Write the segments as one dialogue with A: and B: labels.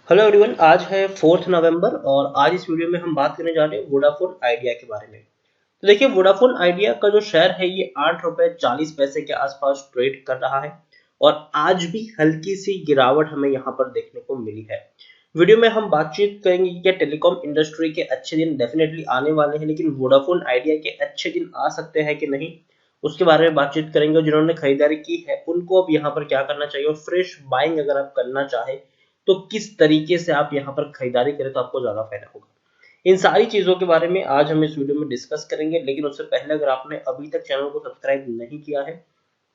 A: Hello everyone, आज है 4 नवंबर और आज इस वीडियो में हम बात करने जा रहे हैं वोडाफोन आइडिया के बारे में। तो देखिए, वोडाफोन आइडिया का जो शेयर है ये 8 रुपए 40 पैसे के आसपास ट्रेड कर रहा है और आज भी हल्की सी गिरावट हमें यहाँ पर देखने को मिली है। वीडियो में हम बातचीत करेंगे कि क्या टेलीकॉम इंडस्ट्री के अच्छे दिन डेफिनेटली आने वाले हैं, लेकिन वोडाफोन आइडिया के अच्छे दिन आ सकते हैं कि नहीं, उसके बारे में बातचीत करेंगे। और जिन्होंने खरीदारी की है उनको अब यहाँ पर क्या करना चाहिए, और फ्रेश बाइंग अगर आप करना चाहे तो किस तरीके से आप यहाँ पर खरीदारी करें तो आपको ज्यादा फायदा होगा। इन सारी चीजों के बारे में आज हम इस वीडियो में डिस्कस करेंगे, लेकिन उससे पहले अगर आपने अभी तक चैनल को सब्सक्राइब नहीं किया है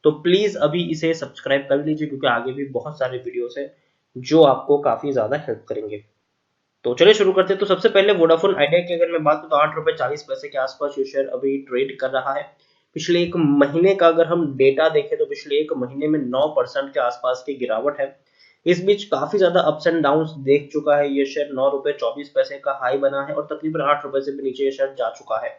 A: तो प्लीज अभी इसे सब्सक्राइब कर लीजिए, क्योंकि आगे भी बहुत सारे वीडियोस है जो आपको काफी ज्यादा हेल्प करेंगे। तो चलिए शुरू करते हैं। तो सबसे पहले वोडाफोन आइडिया की अगर मैं बात करूं तो 8 रुपए 40 पैसे के आसपास ये शेयर अभी ट्रेड कर रहा है। पिछले एक महीने का अगर हम डेटा देखें तो पिछले एक महीने में 9% के आसपास की गिरावट है। इस बीच काफी ज्यादा अप्स एंड डाउन देख चुका है ये शेयर। 9 रुपए 24 पैसे का हाई बना है और तकरीबन 8 रुपए से भी नीचे ये शेयर जा चुका है।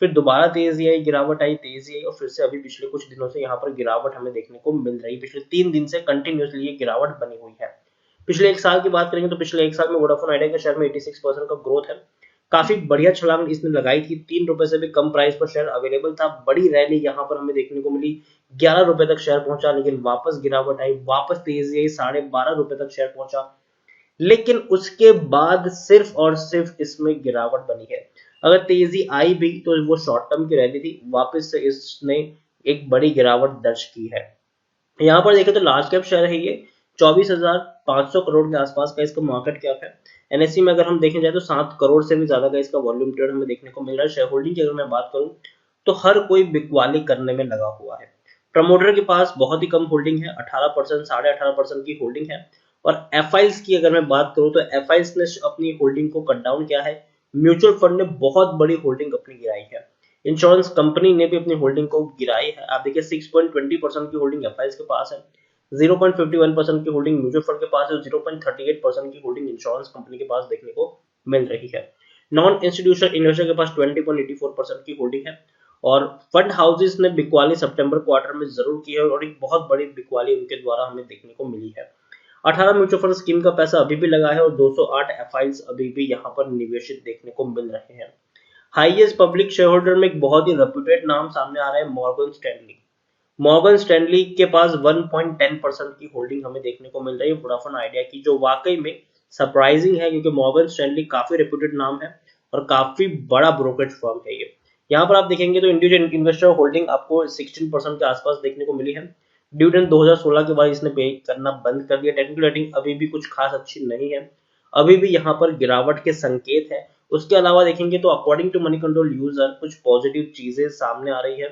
A: फिर दोबारा तेजी आई, गिरावट आई, तेजी आई और फिर से अभी पिछले कुछ दिनों से यहाँ पर गिरावट हमें देखने को मिल रही है। पिछले 3 दिन से कंटिन्यूसली ये गिरावट बनी हुई है। पिछले एक साल की बात करेंगे तो पिछले एक साल में वोडाफोन आइडिया के शेयर में 86% का ग्रोथ है। काफी बढ़िया छलांग इसने लगाई थी। 3 रुपए से भी कम प्राइस पर शेयर अवेलेबल था। बड़ी रैली यहाँ पर हमें देखने को मिली, 11 रुपए तक शेयर पहुंचा, लेकिन वापस गिरावट आई, वापस तेजी आई, 12.5 रुपए तक शेयर पहुंचा। लेकिन उसके बाद सिर्फ और सिर्फ इसमें गिरावट बनी है। अगर तेजी आई भी तो वो शॉर्ट टर्म की रैली थी, वापस से इसने एक बड़ी गिरावट दर्ज की है। यहाँ पर देखें तो लार्ज कैप शेयर है ये। 24,500 करोड़ के आसपास का इसका मार्केट कैप है। एनएससी में अगर हम देखें जाए तो 7 करोड़ से भी ज्यादा का इसका वॉल्यूम ट्रेड हमें देखने को मिल रहा है। शेयर होल्डिंग की अगर मैं बात करूं तो हर कोई बिकवाली करने में लगा हुआ है। प्रमोटर के पास बहुत ही कम होल्डिंग है, 18%, 18.5% की होल्डिंग है। और एफ की अगर मैं बात करूं तो एफ ने अपनी होल्डिंग को कट डाउन किया है। म्यूचुअल फंड ने बहुत बड़ी होल्डिंग अपनी गिराई है। इंश्योरेंस कंपनी ने भी अपनी होल्डिंग को गिराई है। आप देखिए 6.20% की होल्डिंग एफ के पास है, 0.51% की होल्डिंग म्यूचुअल फंड के पास है, 0.38% की होल्डिंग इंश्योरेंस कंपनी के पास देखने को मिल रही है। नॉन इंस्टीट्यूशनल इन्वेस्टर के पास 20.84% की होल्डिंग है। और फंड हाउसेस ने बिकवाली सितंबर क्वार्टर में जरूर की है और एक बहुत बड़ी बिकवाली उनके द्वारा हमें देखने को मिली है। 18 म्यूचुअल फंड स्कीम का पैसा अभी भी लगा है और 208 एफ अभी भी यहाँ पर निवेशित देखने को मिल रहे हैं। हाईएस्ट पब्लिक शेयर होल्डर में एक बहुत ही रेप्यूटेड नाम सामने आ रहा है, मॉर्गन स्टैनली। मॉर्गन स्टैनली के पास 1.10% की होल्डिंग हमें देखने को मिल रही है वोडाफोन आइडिया की, जो वाकई में सरप्राइजिंग है, क्योंकि मॉर्गन स्टैनली काफी रेप्यूटेड नाम है और काफी बड़ा ब्रोकरेज फर्म है ये। यहाँ पर आप देखेंगे तो इंडिविजुअल इन्वेस्टर होल्डिंग आपको 16% के आसपास देखने को मिली है। डिविडेंड 2016 के बाद इसने पे करना बंद कर दिया। टेक्निकल रेटिंग अभी भी कुछ खास अच्छी नहीं है, अभी भी यहाँ पर गिरावट के संकेत है। उसके अलावा देखेंगे तो according to Moneycontrol user कुछ पॉजिटिव चीजें सामने आ रही है।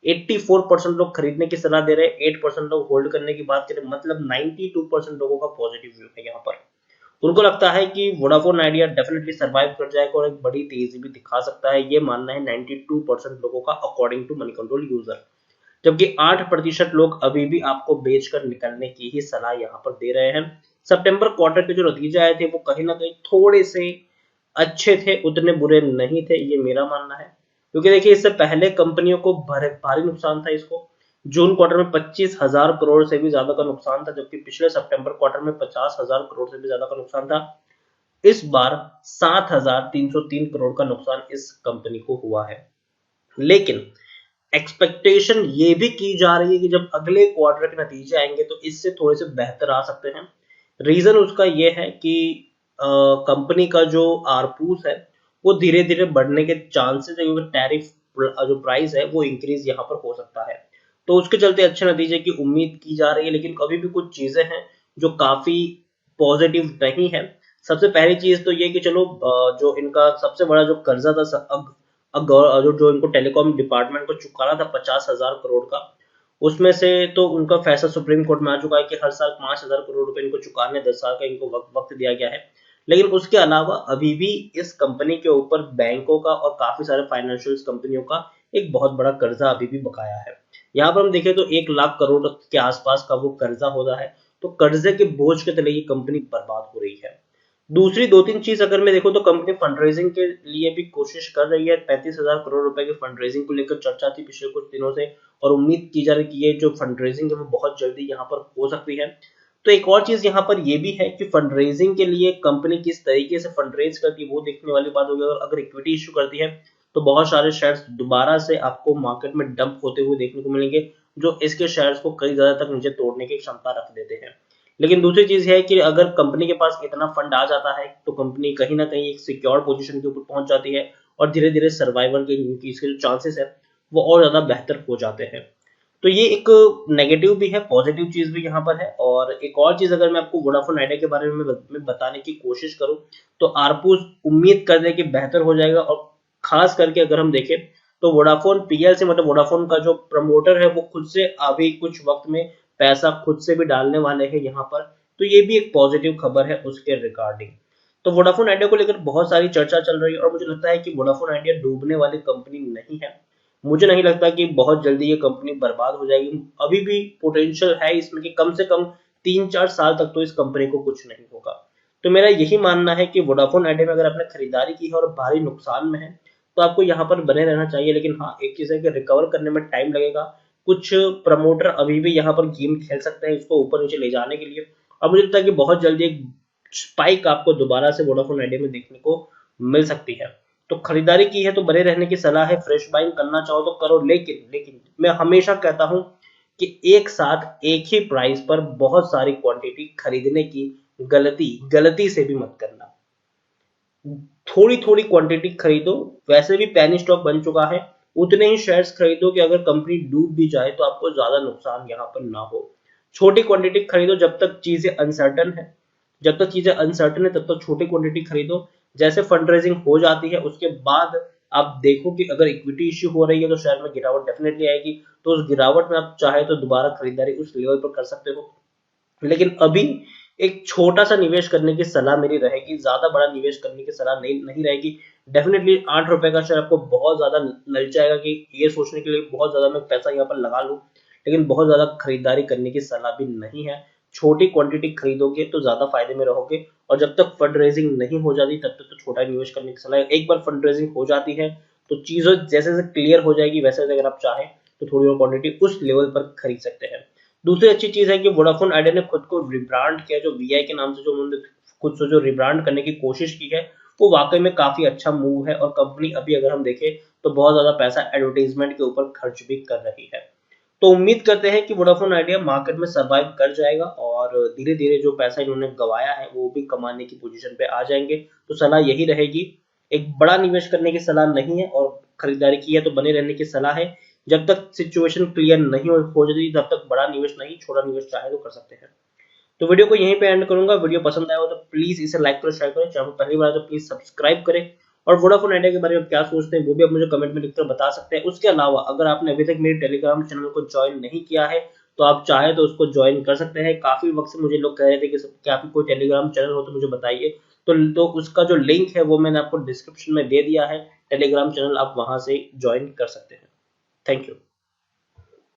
A: 84% लोग खरीदने की सलाह दे रहे हैं, 8% लोग होल्ड करने की बात करें, मतलब 92% लोगों का पॉजिटिव व्यू है यहाँ पर। उनको लगता है कि वोडाफोन आइडिया डेफिनेटली सर्वाइव कर जाएगा और एक बड़ी तेजी भी दिखा सकता है, ये मानना है 92% लोगों का according to Moneycontrol user. जबकि 8% लोग अभी भी आपको बेचकर निकलने की ही सलाह यहाँ पर दे रहे हैं। सितंबर क्वार्टर के जो नतीजे आए थे वो कहीं ना कहीं थोड़े से अच्छे थे, उतने बुरे नहीं थे, ये मेरा मानना है। क्योंकि देखिए इससे पहले कंपनियों को भारी नुकसान था। इसको जून क्वार्टर में 25,000 करोड़ से भी ज्यादा का नुकसान था, जबकि पिछले सितंबर क्वार्टर में 50,000 करोड़ से भी ज्यादा का नुकसान था। इस बार 7,303 करोड़ का नुकसान इस कंपनी को हुआ है। लेकिन एक्सपेक्टेशन ये भी की जा रही है कि जब अगले क्वार्टर के नतीजे आएंगे तो इससे थोड़े से बेहतर आ सकते हैं। रीजन उसका ये है कि कंपनी का जो आरपूस है वो धीरे धीरे बढ़ने के चांसेस है, क्योंकि टैरिफ जो प्राइस है वो इंक्रीज यहाँ पर हो सकता है। तो उसके चलते अच्छे नतीजे की उम्मीद की जा रही है, लेकिन कभी भी कुछ चीजें हैं जो काफी पॉजिटिव नहीं है। सबसे पहली चीज तो ये कि चलो जो इनका सबसे बड़ा जो कर्जा था जो इनको टेलीकॉम डिपार्टमेंट को चुकाना था 50,000 करोड़ का, उसमें से तो उनका फैसला सुप्रीम कोर्ट में आ चुका है कि हर साल 5,000 करोड़ रुपए इनको चुकाने, 10 साल का इनको वक्त दिया गया है। लेकिन उसके अलावा अभी भी इस कंपनी के ऊपर बैंकों का और काफी सारे फाइनेंशियल कंपनियों का एक बहुत बड़ा कर्जा अभी भी बकाया है। यहाँ पर हम देखें तो 1 लाख करोड़ के आसपास का वो कर्जा हो रहा है। तो कर्जे के बोझ के तले ये कंपनी बर्बाद हो रही है। दूसरी 2-3 चीज अगर मैं देखूं तो कंपनी फंड रेजिंग के लिए भी कोशिश कर रही है। 35,000 करोड़ रुपए के फंड रेजिंग को लेकर चर्चा थी पिछले कुछ दिनों से और उम्मीद की जा रही है कि ये जो फंड रेजिंग है वो बहुत जल्दी यहाँ पर हो सकती है। तो एक और चीज यहाँ पर ये भी है कि फंड रेजिंग के लिए कंपनी किस तरीके से फंड रेज करती है वो देखने वाली बात होगी। अगर इक्विटी इशू करती है तो बहुत सारे शेयर्स दोबारा से आपको मार्केट में डंप होते हुए देखने को मिलेंगे, जो इसके शेयर्स को कई ज्यादा तक नीचे तोड़ने की क्षमता रख देते हैं। लेकिन दूसरी चीज है कि अगर कंपनी के पास इतना फंड आ जाता है तो कंपनी कहीं ना कहीं एक सिक्योर पोजीशन के ऊपर पहुंच जाती है और धीरे धीरे सर्वाइवल के इसके जो चांसेस है वो और ज्यादा बेहतर हो जाते हैं। तो ये एक नेगेटिव भी है, पॉजिटिव चीज भी यहाँ पर है। और एक और चीज अगर मैं आपको वोडाफोन आइडिया के बारे में बताने की कोशिश करूं तो आरपू उम्मीद कर रहे कि बेहतर हो जाएगा। और खास करके अगर हम देखें तो वोडाफोन पीएलसी मतलब वोडाफोन का जो प्रमोटर है वो खुद से अभी कुछ वक्त में पैसा खुद से भी डालने वाले हैं यहाँ पर। तो ये भी एक पॉजिटिव खबर है उसके रिगार्डिंग। तो वोडाफोन आइडिया को लेकर बहुत सारी चर्चा चल रही है और मुझे लगता है कि वोडाफोन आइडिया डूबने वाली कंपनी नहीं है। मुझे नहीं लगता कि बहुत जल्दी ये कंपनी बर्बाद हो जाएगी। अभी भी पोटेंशियल है इसमें कि कम से कम 3-4 साल तक तो इस कंपनी को कुछ नहीं होगा। तो मेरा यही मानना है कि वोडाफोन आइडिया में अगर आपने खरीदारी की है और भारी नुकसान में है तो आपको यहाँ पर बने रहना चाहिए। लेकिन हाँ, एक चीज है कि रिकवर करने में टाइम लगेगा। कुछ प्रमोटर अभी भी यहाँ पर गेम खेल सकते हैं इसको ऊपर नीचे ले जाने के लिए। और मुझे लगता है कि बहुत जल्दी एक स्पाइक आपको दोबारा से वोडाफोन आइडिया में देखने को मिल सकती है। तो खरीदारी की है तो बने रहने की सलाह है, फ्रेश बाइंग करना चाहो तो करो। लेकिन लेकिन मैं हमेशा कहता हूं कि एक साथ एक ही प्राइस पर बहुत सारी क्वांटिटी खरीदने की गलती से भी मत करना। थोड़ी थोड़ी क्वांटिटी खरीदो। वैसे भी पैनी स्टॉक बन चुका है, उतने ही शेयर्स खरीदो कि अगर कंपनी डूब भी जाए तो आपको ज्यादा नुकसान यहाँ पर ना हो। छोटी क्वांटिटी खरीदो जब तक चीजें अनसर्टन है। जब तक चीजें अनसर्टन है तब तक छोटी क्वांटिटी खरीदो। जैसे फंड रेजिंग हो जाती है उसके बाद आप देखो कि अगर इक्विटी इश्यू हो रही है तो शेयर में गिरावट डेफिनेटली आएगी। तो उस गिरावट में आप चाहे तो दोबारा खरीदारी उस लेवल पर कर सकते हो। लेकिन अभी एक छोटा सा निवेश करने की सलाह मेरी रहेगी, ज्यादा बड़ा निवेश करने की सलाह नहीं रहेगी। डेफिनेटली 8 रुपए का शेयर आपको बहुत ज्यादा ललचाएगा कि ये सोचने के लिए बहुत ज्यादा मैं पैसा यहाँ पर लगा लूं। लेकिन बहुत ज्यादा खरीदारी करने की सलाह भी नहीं है। छोटी क्वांटिटी खरीदोगे तो ज्यादा फायदे में रहोगे। और जब तक फंड रेजिंग नहीं हो जाती तब तक तो छोटा निवेश करने की सलाह है। एक बार फंड रेजिंग हो जाती है तो चीजें जैसे जैसे क्लियर हो जाएगी वैसे अगर आप चाहें तो थोड़ी और क्वांटिटी उस लेवल पर खरीद सकते हैं। दूसरी अच्छी चीज है कि वोडाफोन आइडिया ने खुद को रिब्रांड किया, जो वीआई के नाम से जो उन्होंने खुद से जो रिब्रांड करने की कोशिश की है वो वाकई में काफी अच्छा मूव है। और कंपनी अभी अगर हम देखें तो बहुत ज्यादा पैसा एडवर्टाइजमेंट के ऊपर खर्च भी कर रही है। तो उम्मीद करते हैं कि वोडाफोन आइडिया मार्केट में सर्वाइव कर जाएगा और धीरे धीरे जो पैसा इन्होंने गवाया है वो भी कमाने की पोजीशन पे आ जाएंगे। तो सलाह यही रहेगी, एक बड़ा निवेश करने की सलाह नहीं है और खरीदारी की है तो बने रहने की सलाह है। जब तक सिचुएशन क्लियर नहीं हो जाती तब तक बड़ा निवेश नहीं, छोटा निवेश चाहे तो कर सकते हैं। तो वीडियो को यहीं पे एंड करूंगा। वीडियो पसंद आया हो तो प्लीज इसे लाइक करो, शेयर करो। चैनल पहली बार तो प्लीज सब्सक्राइब करें। और वोडाफोन आइडिया के बारे में क्या सोचते हैं वो भी आप मुझे कमेंट में लिखकर बता सकते हैं। उसके अलावा अगर आपने अभी तक मेरे टेलीग्राम चैनल को ज्वाइन नहीं किया है तो आप चाहे तो उसको ज्वाइन कर सकते हैं। काफी वक्त से मुझे लोग कह रहे थे कि आपकी कोई टेलीग्राम चैनल हो तो मुझे बताइए। तो उसका जो लिंक है वो मैंने आपको डिस्क्रिप्शन में दे दिया है। टेलीग्राम चैनल आप वहां से ज्वाइन कर सकते हैं। Thank you.